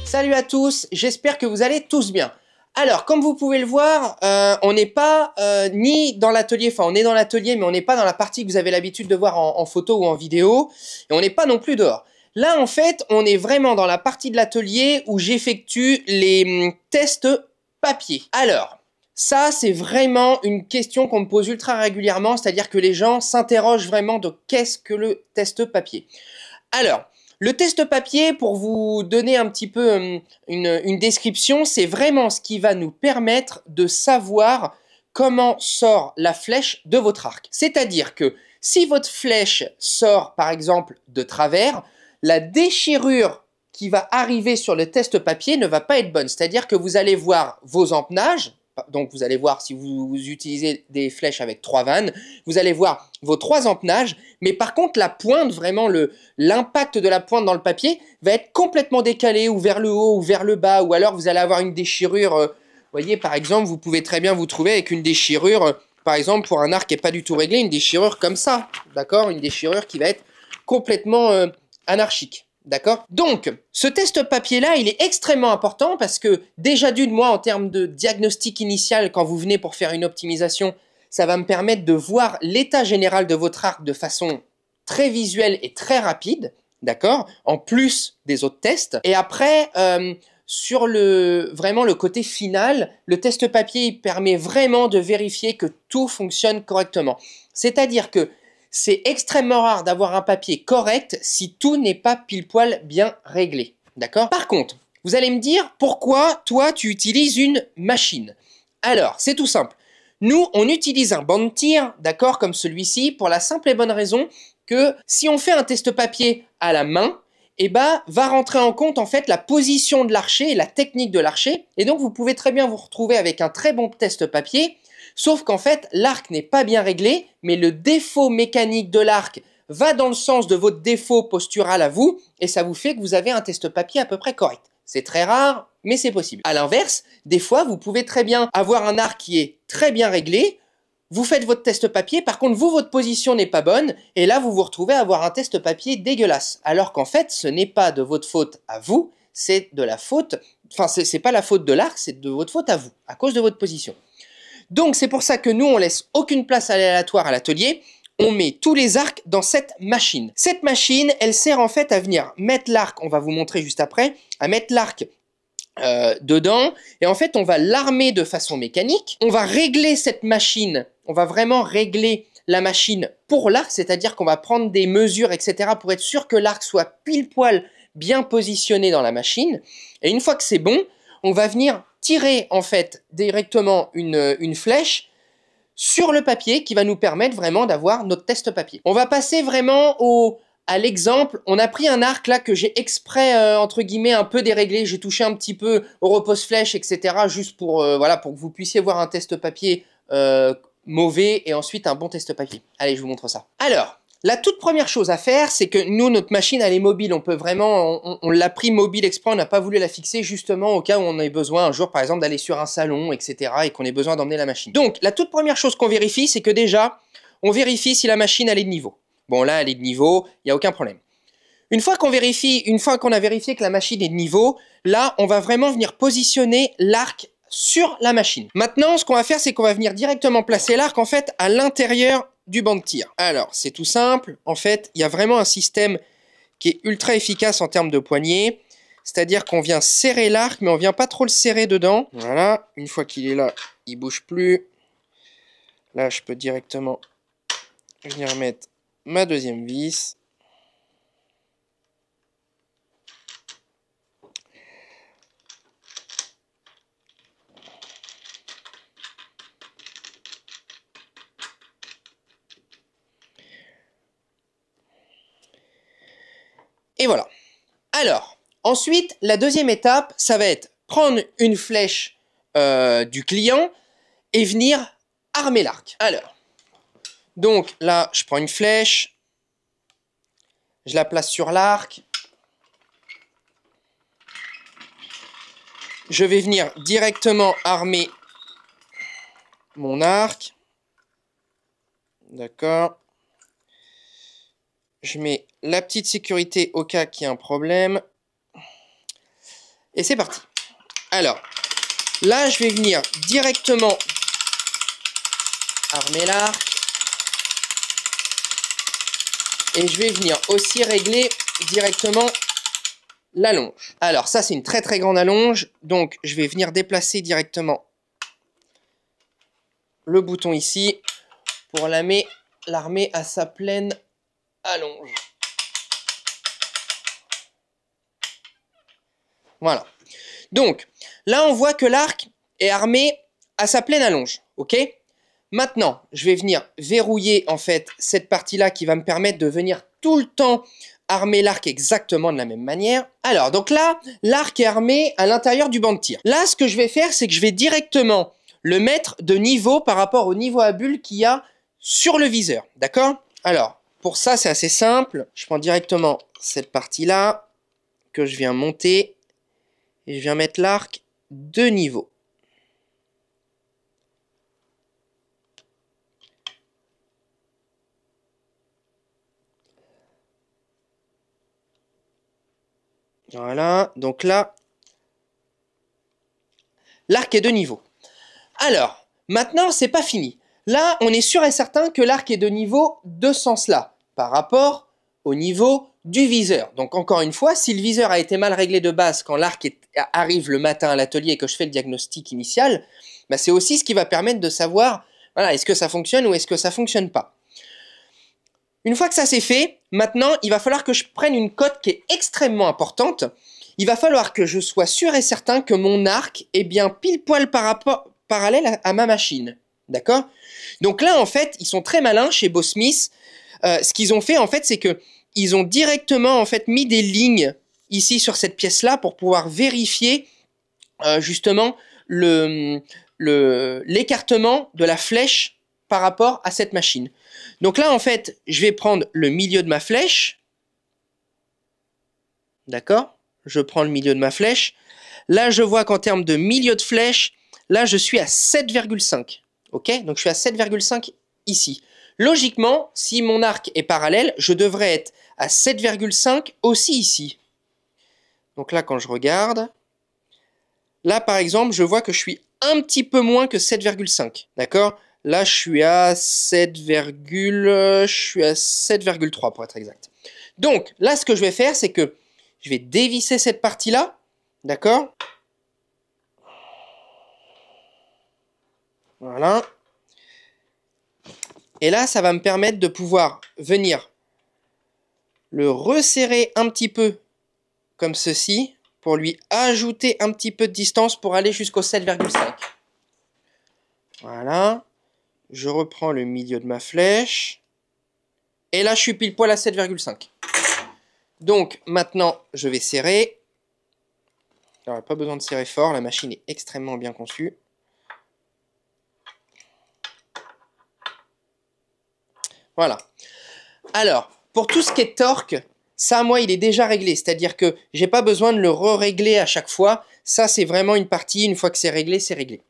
Salut à tous, j'espère que vous allez tous bien. Alors, comme vous pouvez le voir, on n'est pas ni dans l'atelier, enfin on est dans l'atelier, mais on n'est pas dans la partie que vous avez l'habitude de voir en photo ou en vidéo, et on n'est pas non plus dehors. Là, en fait, on est vraiment dans la partie de l'atelier où j'effectue les tests papier. Alors, ça, c'est vraiment une question qu'on me pose ultra régulièrement, c'est-à-dire que les gens s'interrogent vraiment de qu'est-ce que le test papier. Alors, le test papier, pour vous donner un petit peu une description, c'est vraiment ce qui va nous permettre de savoir comment sort la flèche de votre arc. C'est-à-dire que si votre flèche sort par exemple de travers, la déchirure qui va arriver sur le test papier ne va pas être bonne. C'est-à-dire que vous allez voir vos empenages, donc vous allez voir si vous utilisez des flèches avec 3 vannes, vous allez voir vos 3 empenages, mais par contre la pointe, vraiment l'impact de la pointe dans le papier va être complètement décalé ou vers le haut ou vers le bas, ou alors vous allez avoir une déchirure, vous voyez par exemple, vous pouvez très bien vous trouver avec une déchirure, par exemple pour un arc qui n'est pas du tout réglé, une déchirure comme ça, d'accord, une déchirure qui va être complètement anarchique. D'accord? Donc, ce test papier-là, il est extrêmement important parce que déjà d'une, moi, en termes de diagnostic initial, quand vous venez pour faire une optimisation, ça va me permettre de voir l'état général de votre arc de façon très visuelle et très rapide, d'accord? En plus des autres tests. Et après, sur vraiment le côté final, le test papier, il permet vraiment de vérifier que tout fonctionne correctement. C'est-à-dire que c'est extrêmement rare d'avoir un papier correct si tout n'est pas pile poil bien réglé. D'accord? Par contre, vous allez me dire pourquoi toi tu utilises une machine. Alors, c'est tout simple. Nous, on utilise un banc de tir, d'accord, comme celui-ci, pour la simple et bonne raison que si on fait un test papier à la main, eh ben, va rentrer en compte en fait la position de l'archer et la technique de l'archer. Et donc, vous pouvez très bien vous retrouver avec un très bon test papier. Sauf qu'en fait, l'arc n'est pas bien réglé, mais le défaut mécanique de l'arc va dans le sens de votre défaut postural à vous, et ça vous fait que vous avez un test papier à peu près correct. C'est très rare, mais c'est possible. À l'inverse, des fois, vous pouvez très bien avoir un arc qui est très bien réglé, vous faites votre test papier, par contre, vous, votre position n'est pas bonne, et là, vous vous retrouvez à avoir un test papier dégueulasse. Alors qu'en fait, ce n'est pas de votre faute à vous, c'est de la faute, enfin, c'est pas la faute de l'arc, c'est de votre faute à vous, à cause de votre position. Donc c'est pour ça que nous, on laisse aucune place aléatoire à l'atelier. On met tous les arcs dans cette machine. Cette machine, elle sert en fait à venir mettre l'arc, on va vous montrer juste après, à mettre l'arc dedans. Et en fait, on va l'armer de façon mécanique. On va régler cette machine, on va vraiment régler la machine pour l'arc, c'est-à-dire qu'on va prendre des mesures, etc. pour être sûr que l'arc soit pile poil bien positionné dans la machine. Et une fois que c'est bon, on va venir tirer en fait directement une flèche sur le papier qui va nous permettre vraiment d'avoir notre test papier. On va passer vraiment à l'exemple. On a pris un arc là que j'ai exprès entre guillemets un peu déréglé. J'ai touché un petit peu au repose-flèche, etc. juste pour voilà, pour que vous puissiez voir un test papier mauvais et ensuite un bon test papier. Allez, je vous montre ça. Alors, la toute première chose à faire, c'est que nous, notre machine, elle est mobile. On peut vraiment, on l'a pris mobile exprès, on n'a pas voulu la fixer justement au cas où on ait besoin un jour, par exemple, d'aller sur un salon, etc. et qu'on ait besoin d'emmener la machine. Donc, la toute première chose qu'on vérifie, c'est que déjà, on vérifie si la machine, elle est de niveau. Bon, là, elle est de niveau, il n'y a aucun problème. Une fois qu'on a vérifié que la machine est de niveau, là, on va vraiment venir positionner l'arc sur la machine. Maintenant, ce qu'on va faire, c'est qu'on va venir directement placer l'arc, en fait, à l'intérieur du banc de tir. Alors, c'est tout simple. En fait, il y a vraiment un système qui est ultra efficace en termes de poignée. C'est-à-dire qu'on vient serrer l'arc, mais on vient pas trop le serrer dedans. Voilà. Une fois qu'il est là, il bouge plus. Là, je peux directement venir mettre ma deuxième vis. Et voilà. Alors, ensuite, la deuxième étape, ça va être prendre une flèche du client et venir armer l'arc. Alors, donc là, je prends une flèche, je la place sur l'arc. Je vais venir directement armer mon arc. D'accord. Je mets la petite sécurité au cas qu'il y ait un problème. Et c'est parti. Alors, là, je vais venir directement armer l'arc. Et je vais venir aussi régler directement l'allonge. Alors, ça, c'est une très très grande allonge. Donc, je vais venir déplacer directement le bouton ici pour l'armer à sa pleine allonge. Voilà. Donc, là, on voit que l'arc est armé à sa pleine allonge. OK ? Maintenant, je vais venir verrouiller, en fait, cette partie-là qui va me permettre de venir tout le temps armer l'arc exactement de la même manière. Alors, donc là, l'arc est armé à l'intérieur du banc de tir. Là, ce que je vais faire, c'est que je vais directement le mettre de niveau par rapport au niveau à bulle qu'il y a sur le viseur. D'accord ? Alors, pour ça, c'est assez simple. Je prends directement cette partie-là que je viens monter et je viens mettre l'arc de niveau. Voilà, donc là, l'arc est de niveau. Alors, maintenant, c'est pas fini. Là, on est sûr et certain que l'arc est de niveau de ce sens-là, par rapport au niveau du viseur. Donc, encore une fois, si le viseur a été mal réglé de base quand l'arc arrive le matin à l'atelier et que je fais le diagnostic initial, bah, c'est aussi ce qui va permettre de savoir, voilà, est-ce que ça fonctionne ou est-ce que ça fonctionne pas. Une fois que ça c'est fait, maintenant, il va falloir que je prenne une cote qui est extrêmement importante. Il va falloir que je sois sûr et certain que mon arc est bien pile poil parallèle à ma machine. D'accord ? Donc là, en fait, ils sont très malins chez Boss Smith. Ce qu'ils ont fait, en fait, c'est que ils ont directement, en fait, mis des lignes ici sur cette pièce-là pour pouvoir vérifier, justement, l'écartement de la flèche par rapport à cette machine. Donc là, en fait, je vais prendre le milieu de ma flèche. D'accord ? Je prends le milieu de ma flèche. Là, je vois qu'en termes de milieu de flèche, là, je suis à 7,5. OK ? Donc, je suis à 7,5 ici. Logiquement, si mon arc est parallèle, je devrais être à 7,5 aussi ici. Donc là, quand je regarde, là, par exemple, je vois que je suis un petit peu moins que 7,5. D'accord ? Là, je suis à 7,3 pour être exact. Donc, là, ce que je vais faire, c'est que je vais dévisser cette partie-là. D'accord ? Voilà. Et là, ça va me permettre de pouvoir venir le resserrer un petit peu comme ceci pour lui ajouter un petit peu de distance pour aller jusqu'au 7,5. Voilà. Je reprends le milieu de ma flèche. Et là, je suis pile poil à 7,5. Donc, maintenant, je vais serrer. Alors, pas besoin de serrer fort. La machine est extrêmement bien conçue. Voilà. Alors, pour tout ce qui est torque, ça, moi, il est déjà réglé. C'est-à-dire que j'ai pas besoin de le re-régler à chaque fois. Ça, c'est vraiment une partie. Une fois que c'est réglé, c'est réglé.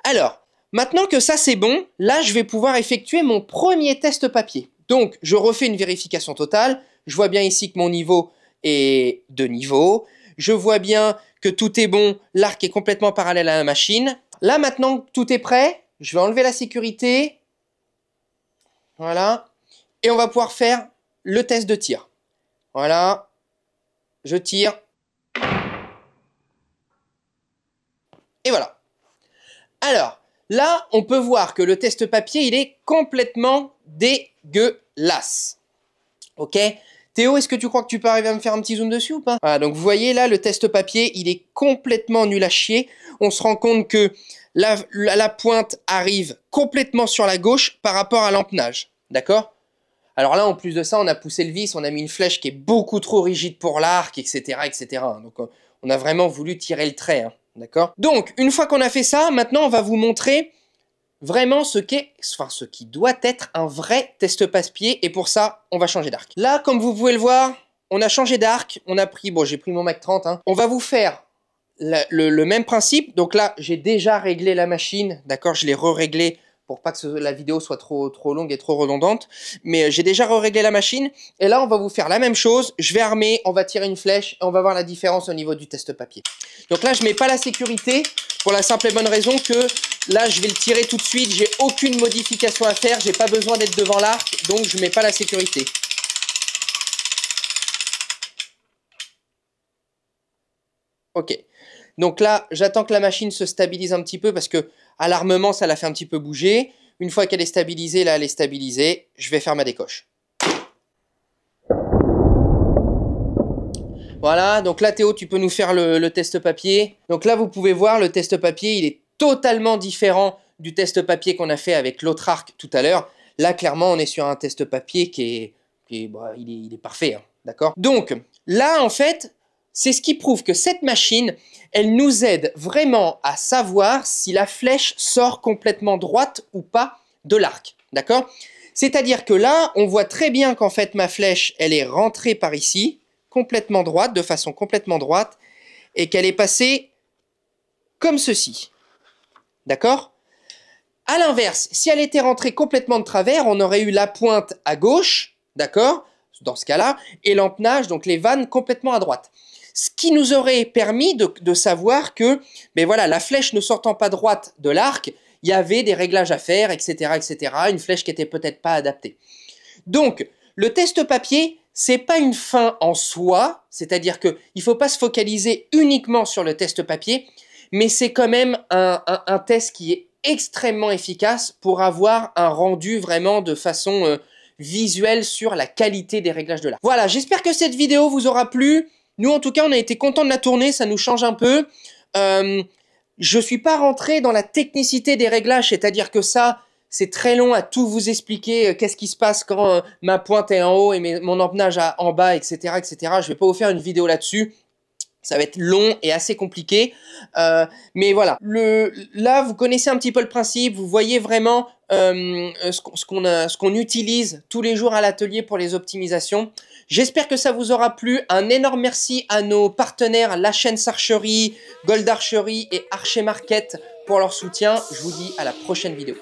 Alors, maintenant que ça c'est bon, là je vais pouvoir effectuer mon premier test papier. Donc je refais une vérification totale, je vois bien ici que mon niveau est de niveau, je vois bien que tout est bon, l'arc est complètement parallèle à la machine. Là maintenant que tout est prêt, je vais enlever la sécurité, voilà, et on va pouvoir faire le test de tir. Voilà, je tire, et voilà. Alors, là, on peut voir que le test papier, il est complètement dégueulasse. Ok ? Théo, est-ce que tu crois que tu peux arriver à me faire un petit zoom dessus ou pas ? Voilà, donc vous voyez là, le test papier, il est complètement nul à chier. On se rend compte que la pointe arrive complètement sur la gauche par rapport à l'empennage. D'accord ? Alors là, en plus de ça, on a poussé le vis, on a mis une flèche qui est beaucoup trop rigide pour l'arc, etc., etc. Donc, on a vraiment voulu tirer le trait, hein. D'accord ? Donc, une fois qu'on a fait ça, maintenant, on va vous montrer vraiment ce qui doit être un vrai test passe-pied. Et pour ça, on va changer d'arc. Là, comme vous pouvez le voir, on a changé d'arc. On a pris, bon, j'ai pris mon Mac 30. Hein. On va vous faire le même principe. Donc là, j'ai déjà réglé la machine. D'accord ? Je l'ai re-réglé pour pas que la vidéo soit trop longue et trop redondante. Mais j'ai déjà réglé la machine. Et là, on va vous faire la même chose. Je vais armer, on va tirer une flèche et on va voir la différence au niveau du test papier. Donc là, je mets pas la sécurité pour la simple et bonne raison que là, je vais le tirer tout de suite. J'ai aucune modification à faire. J'ai pas besoin d'être devant l'arc, donc je mets pas la sécurité. Ok. Donc là, j'attends que la machine se stabilise un petit peu parce que à l'armement, ça la fait un petit peu bouger. Une fois qu'elle est stabilisée, là, elle est stabilisée. Je vais faire ma décoche. Voilà, donc là, Théo, tu peux nous faire le test papier. Donc là, vous pouvez voir, le test papier, il est totalement différent du test papier qu'on a fait avec l'autre arc tout à l'heure. Là, clairement, on est sur un test papier il est parfait, hein, d'accord? Donc, là, en fait, c'est ce qui prouve que cette machine, elle nous aide vraiment à savoir si la flèche sort complètement droite ou pas de l'arc, d'accord? C'est-à-dire que là, on voit très bien qu'en fait, ma flèche, elle est rentrée par ici, complètement droite, de façon complètement droite, et qu'elle est passée comme ceci, d'accord? À l'inverse, si elle était rentrée complètement de travers, on aurait eu la pointe à gauche, d'accord? Dans ce cas-là, et l'empennage, donc les vannes, complètement à droite. Ce qui nous aurait permis de savoir que, ben voilà, la flèche ne sortant pas droite de l'arc, il y avait des réglages à faire, etc., etc., une flèche qui était peut-être pas adaptée. Donc, le test papier, c'est pas une fin en soi, c'est-à-dire que il faut pas se focaliser uniquement sur le test papier, mais c'est quand même un test qui est extrêmement efficace pour avoir un rendu vraiment de façon visuelle sur la qualité des réglages de l'arc. Voilà, j'espère que cette vidéo vous aura plu. Nous, en tout cas, on a été contents de la tourner, ça nous change un peu. Je suis pas rentré dans la technicité des réglages, c'est-à-dire que ça, c'est très long à tout vous expliquer, qu'est-ce qui se passe quand ma pointe est en haut et mon empennage en bas, etc., etc. Je vais pas vous faire une vidéo là-dessus. Ça va être long et assez compliqué. Mais voilà, là, vous connaissez un petit peu le principe. Vous voyez vraiment ce qu'on utilise tous les jours à l'atelier pour les optimisations. J'espère que ça vous aura plu. Un énorme merci à nos partenaires, La Chaîne Archerie, Gold Archery et Archer Market pour leur soutien. Je vous dis à la prochaine vidéo.